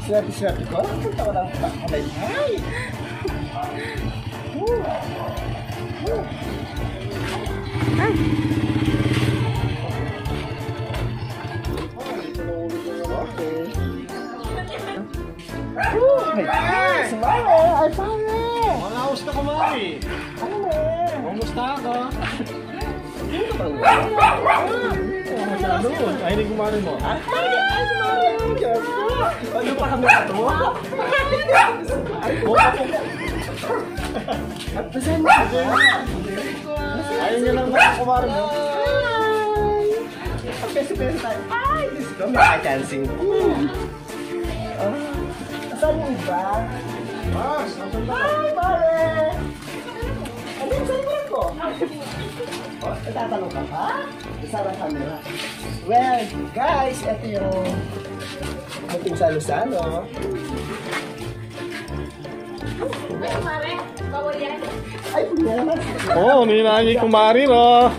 Swerte ko. Punta ko ng Malayhay. Ay! Ay, pare! Malaos na kumari. Ano na? Kumusta ka? Ano? Ay, hindi kumari mo. Ay, ano pa kami ito? At pasan mo? Ayun nga lang na kumari mo. Pagpesi-pesi tayo. Ay, Diyos ko, may kakansing ko. Saan yung iba? Mas, nasan na? Ay, pare! Ano yung salimulan ko? Natatanong ka pa? Isarang camera. Well, guys, ito yung ating salo-salo. Ay, punya naman. Oo, ninanay kumari no.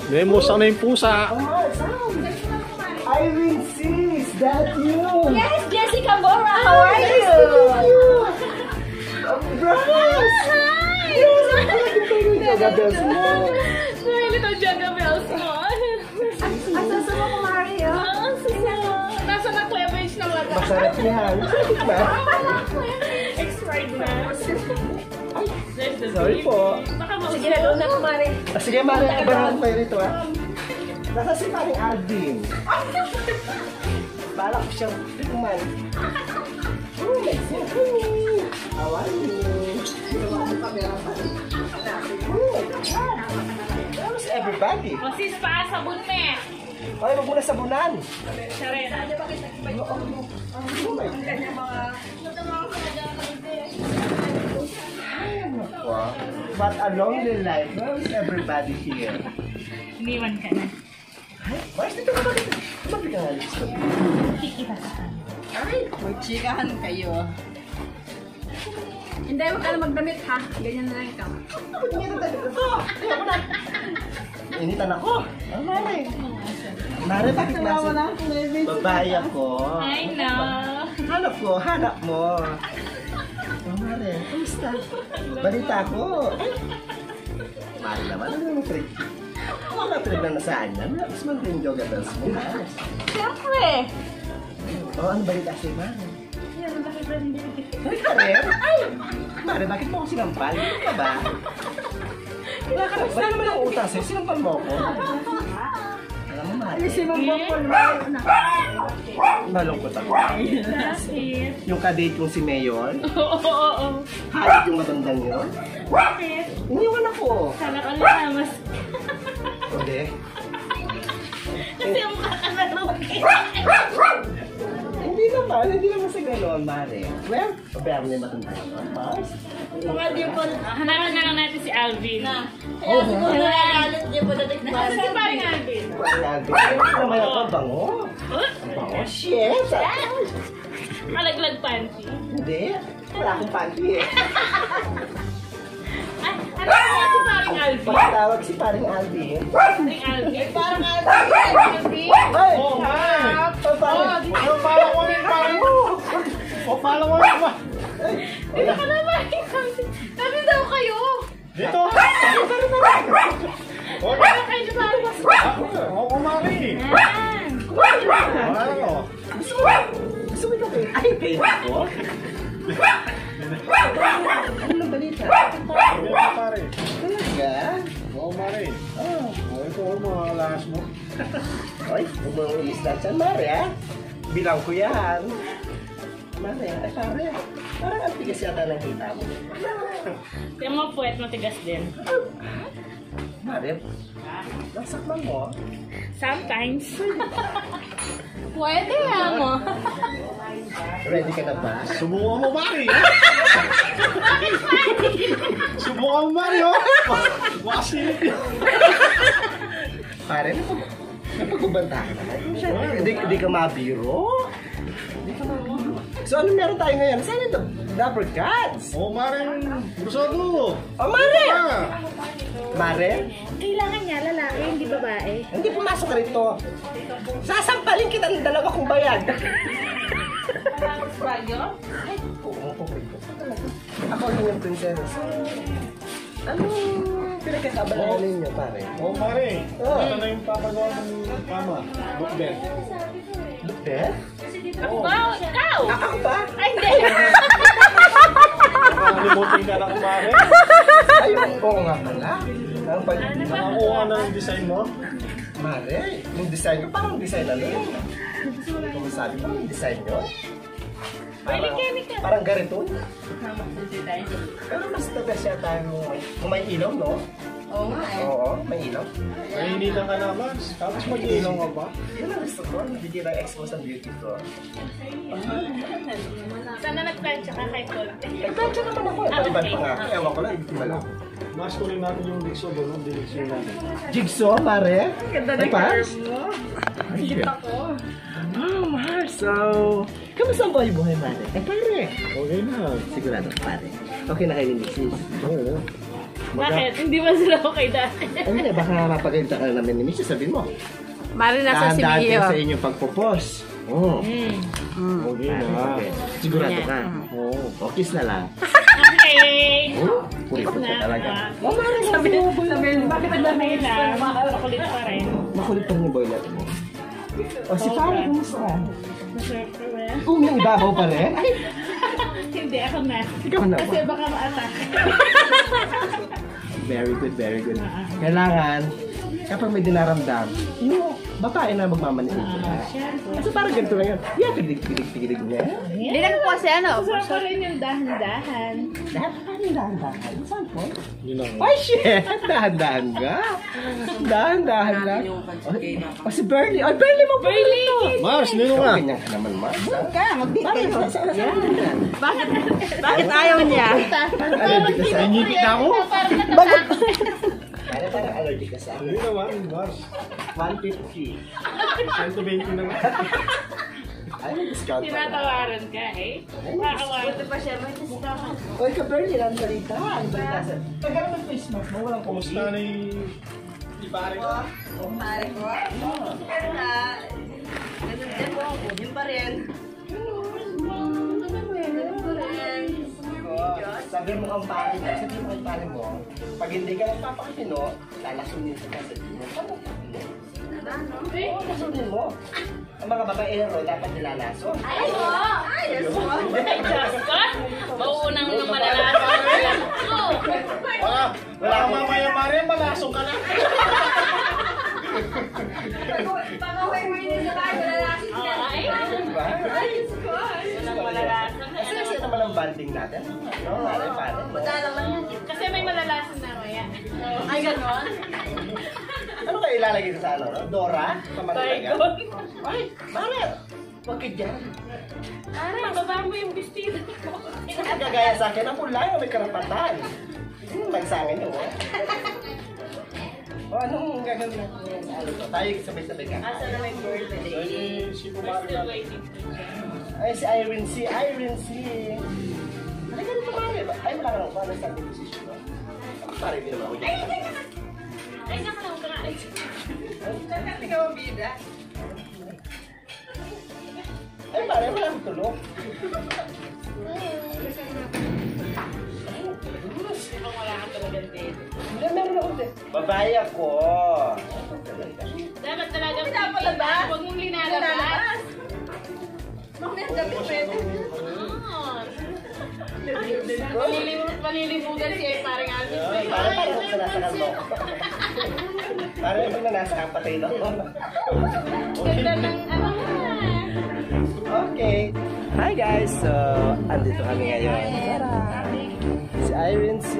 Nemusak na yung pusa. Oh, Sam! Irene C, is that you? Yes, Jessica Bora, how are you? Bryce! Hi! Gabels mo. Sorry, little Jaga Bells mo. Asa mo kumari yun? Nasa na cleavage ng laga. Masarap yan. Masarap ba? Expired na. Sorry po. Sige na doon na kumari. Sige, Mari, abangan pa rito ha. Nasa si Maring Alvin. Balak ko siyang kuman. Oh, may siyang. How are you? How's everybody? Masis pa, sabon me. Okay, wag mo na sabunan. Sorry. Wow. But a lonely life. How's everybody here? Iniwan ka na. Ay, Mars, dito ka ba? Tumabi ka nga. Kikita ka. Magchikahan kayo. Hindi, huwag ka na magdamit ha. Ganyan na lang ikaw. Initan ako. Oh, Mare. Mare, bakit nasa babae ako? I know. Hanap mo. Oh, Mare, kamusta? Balita ko. Mare naman, ano naman trip? Wala trip na nasaan yan. Mas man rin yoga bells mo. Siyempre. Oh, ano balita sa'yo, Mare? Yan, bakit ba hindi? Ay, Mare? Ay! Mare, bakit mo ako sinampal? Hindi ka ba? Wala naman ang utang sa'yo. Sinampal mo ako. Alam mo, Mare. Malungkot ako. Bakit? Yung kadate yung si Mayor. Oo. Halit yung matandang yun. Bakit? Iniwan ako. Sana ka lang mas. Hindi. Kasi yung kakalaman kayo. Hindi naman sa gano'n, Mare. Well, pabayaan mo na yung matandang yun. Mas? Mga di po. Hanapan na lang natin si Alvin. Kaya siguro nagalit di po dating Nasa si paring Alvin? Naman ako, bango. Bango, shit. Malaglag panty. Hindi. Wala akong panty eh. Ay, ano ba si paring Alvin? Pagkatawag si paring Alvin. Paring Alvin? Parang Alvin. Ay! Oo, man. Paring. Ano pala ko yung parang mo? O, pala ko yung ba? Dito ka na ba? Sabi daw kayo. Dito. O, Ano kayo na parang mas? o, kumari. Yan. Ano? Gusto mo ito kayo? Ay, kayo ako? Ano na balita? Hindi na pare. Talaga? Oo, Mari. O, ito ang mga alas mo. Ay, huwag mo ilis na dyan, Mare, ha? Bilang ko yan. Mare, ay pare. Parang ang tigas yata ng kita mo. Yung mga puwet matigas din. Mare, nasakman mo. Sometimes. Pwede mo. Ready ka na ba? Subukan mo, Mari. Subukan mo, Mari, oh. Wasilip yun. Pare, napagubanta ka naman. Hindi ka mabiro. Hindi ka mabiro. So, ano meron tayo ngayon? Saan ito? Dapper Cats. O, Mari, gusto ko. Oh, Mare! Ah. Mare, Kailangan niya lalaki, hindi babae. hindi pumasok ka rito. Sasampalin kita ng dalawa kong bayad. Mario? Oo, paborito ko talaga. Ako rin yung prinsesa. Ano pinagkakabalaan ninyo, pare? Oo, pare. Oo. Ito na yung papagawa ng kama. Book bed. Eh? Ako ba? Ikaw? Ako ba? Ay, hindi. Nakalimutin ka na kumare. Ayun, oo nga pala. Ang pag... Nakakuha ka na ng design mo. Mare, yung design ko, parang design ano yun? Kung sabi ko, yung design nyo? Parang ganito. Pero mas taga siya tayo. Kung may ilaw, no? Oo nga eh. Oo, may ilaw. Nahinitan ka na, Mars. Tapos mag-ilaw ka pa. Yun ang gusto ko. Hindi na expose ang beauty ko. Sana nag-plancha ka kay Colte? Nagtansya naman ako. Iba-iba pa nga. Ewan ko lang, hindi ko alam. Mars, kunin natin yung dikso doon. Ang dikso natin. Jigsaw, pare? Ganda Ay, ng Mars? curve mo. Kita ko. Oh, Mars. So, kamusta ang buhay-buhay, pare? Eh, pare. Okay na. Sigurado, pare. Okay na kayo ni Mrs. Oo. Bakit? Hindi ba sila okay dati? Ay, hindi. Baka mapagalitan ka na namin ni Mrs. Sabihin mo. Mari nasa si Dahan-dahan Mio. kayo sa inyong pagpupos. Oo. Okay na. Sigurado ka. Oo. O, kiss na lang. Okay. Oh, kuripot ka talaga. Oh, sabihin, bakit naglamay na? Makulit pa rin. Makulit pa rin yung boiler mo. O, si pare, kumusta? Masarap ka ba? Yung ibabaw pa rin? Ay, Hindi, ako na. ikaw na Kasi ba? baka ma-attack. Very good, very good. Kailangan, kapag may dinaramdam, yung babae na magmamaniin ka. Kasi parang ganito lang yan. Yeah, tigilig niya. Hindi na po kasi ano. Masarap pa rin yung dahan-dahan. Lahat pa rin dahan-dahan. Saan po? Yun lang. Ay, shit! Dahan-dahan ka. Dahan-dahan lang. O, si Bernie. Ay, Bernie mo Bernie! Mars, nino ka. Ganyan ka naman, Mars. Ka, mag-date kayo. Yan. Bakit ayaw niya? Allergic ka sa akin. Nangipit na ako. Bakit? Parang allergic ka sa akin. Hindi naman, Mars. 150. 120 na nga. Ay, may discount pa. Tinatawaran ka eh. Nakakawaran pa siya. May discount. Oy, ka Bernie, lang balita. Ang balita sa... Pagkaroon ng face mask mo, walang Kumusta na yung ipare ko? Mari ko. Pero na, ganun din po. Yun pa rin. Sabi mo kang pare mo, sabi mo kang pare mo, pag hindi ka nagpapakatino, lalasunin sa kasabi mo. Oo, lasunin mo. Ang mga babaero dapat nilalason. Ay, Diyos ko! Mauunang nung malalaman. Wala ka mamaya, Mari. Malasong ka na. Pag-away mo yun sa tayo, lalaki siya. Diba? Walang malalasan. Kasi kasi naman ang banding natin. No, pare, pare. Punta naman yan. Kasi may malalasan na maya. Ay, gano'n? Ano kayo ilalagay sa ano? Dora? Sa mga Baygon. Ay, pare. Huwag ka dyan. Pare, baba mo yung vestido ko. Kagaya sa akin, ako lang may karapatan. Lang sa akin yun, O, anong gagawin natin sa ano to? Tayo sabay-sabay ka. Asa na may birthday? Si We're Kumari still natin. waiting for you. Ay, si Irene C. Irene C. Halika dito, pare. Ay, wala ka lang. Paano sa ating position, no? Pare, hindi naman ako dyan. Ay, nakalaw ka nga. Ikaw ang bida. Ay, pare, wala akong tulog. Mukhang wala ka talaga date. Hindi, meron ako din. Babae ako. Dapat talaga Pinapalabas? huwag mong linalabas. Mamaya gabi pwede. Malilimugan siya eh, parang alis. Pare, parang kung sinasakal mo. Pare, hindi na nasa kapatay lang. Ganda ng ano Okay. Hi guys! So, andito kami ngayon. Tara! Si Irene C.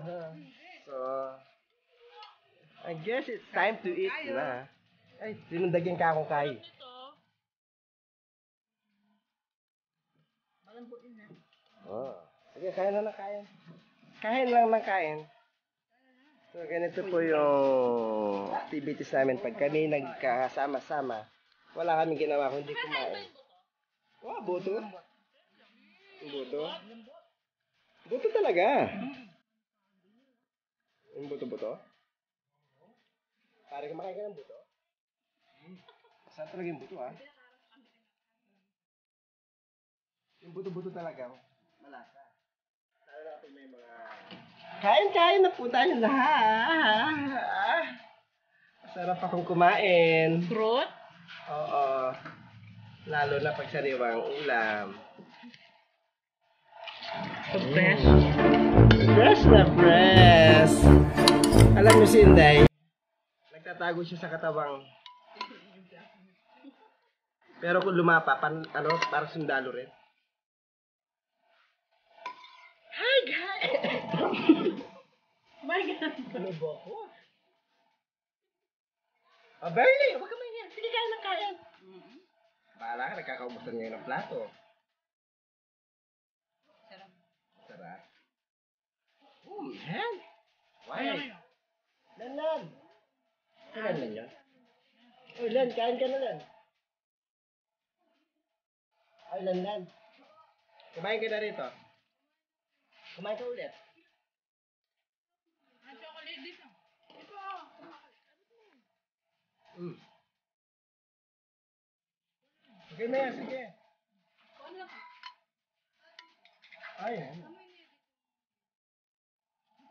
So, I guess it's time to eat na. Ay, sinundagin ka akong kain. Oh. Sige, kain na ng kain. Kain lang ng kain. So, ganito po yung activities namin. Pag kami nagkasama-sama, wala kaming ginawa kundi kumain. Wow, buto. Yung buto. Buto talaga. Yung buto-buto. Pare, kumakain ka ng buto? Saan talaga yung buto, ha? Yung buto-buto talaga, malasa. Lalo na kapag may mga... Kain-kain na po tayo lahat. Masarap akong kumain. Fruit? Oo. Lalo na pag sariwang ulam. Fresh. Fresh na fresh. Alam niyo si Inday, nagtatago siya sa katawang. Pero kung lumapa, para sundalo rin. Hi guys! My God. Ano ba ako? Oh, Bernie! Huwag ka maingay. Sige, kain ng kain. Bahala ka, nagkakaumusta ngayon ng plato. Sarap. Sarap. Oh, man! Why? Lan! Lan yun? Oh, Lan, kain ka na, Lan. Ay, Lan. Kumain ka na rito. Kumain ka ulit. Ang chocolate dito. Okay na yan, sige. Ayan.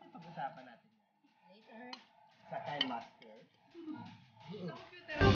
Pag-usapan natin yan. Later. Sa Time Master.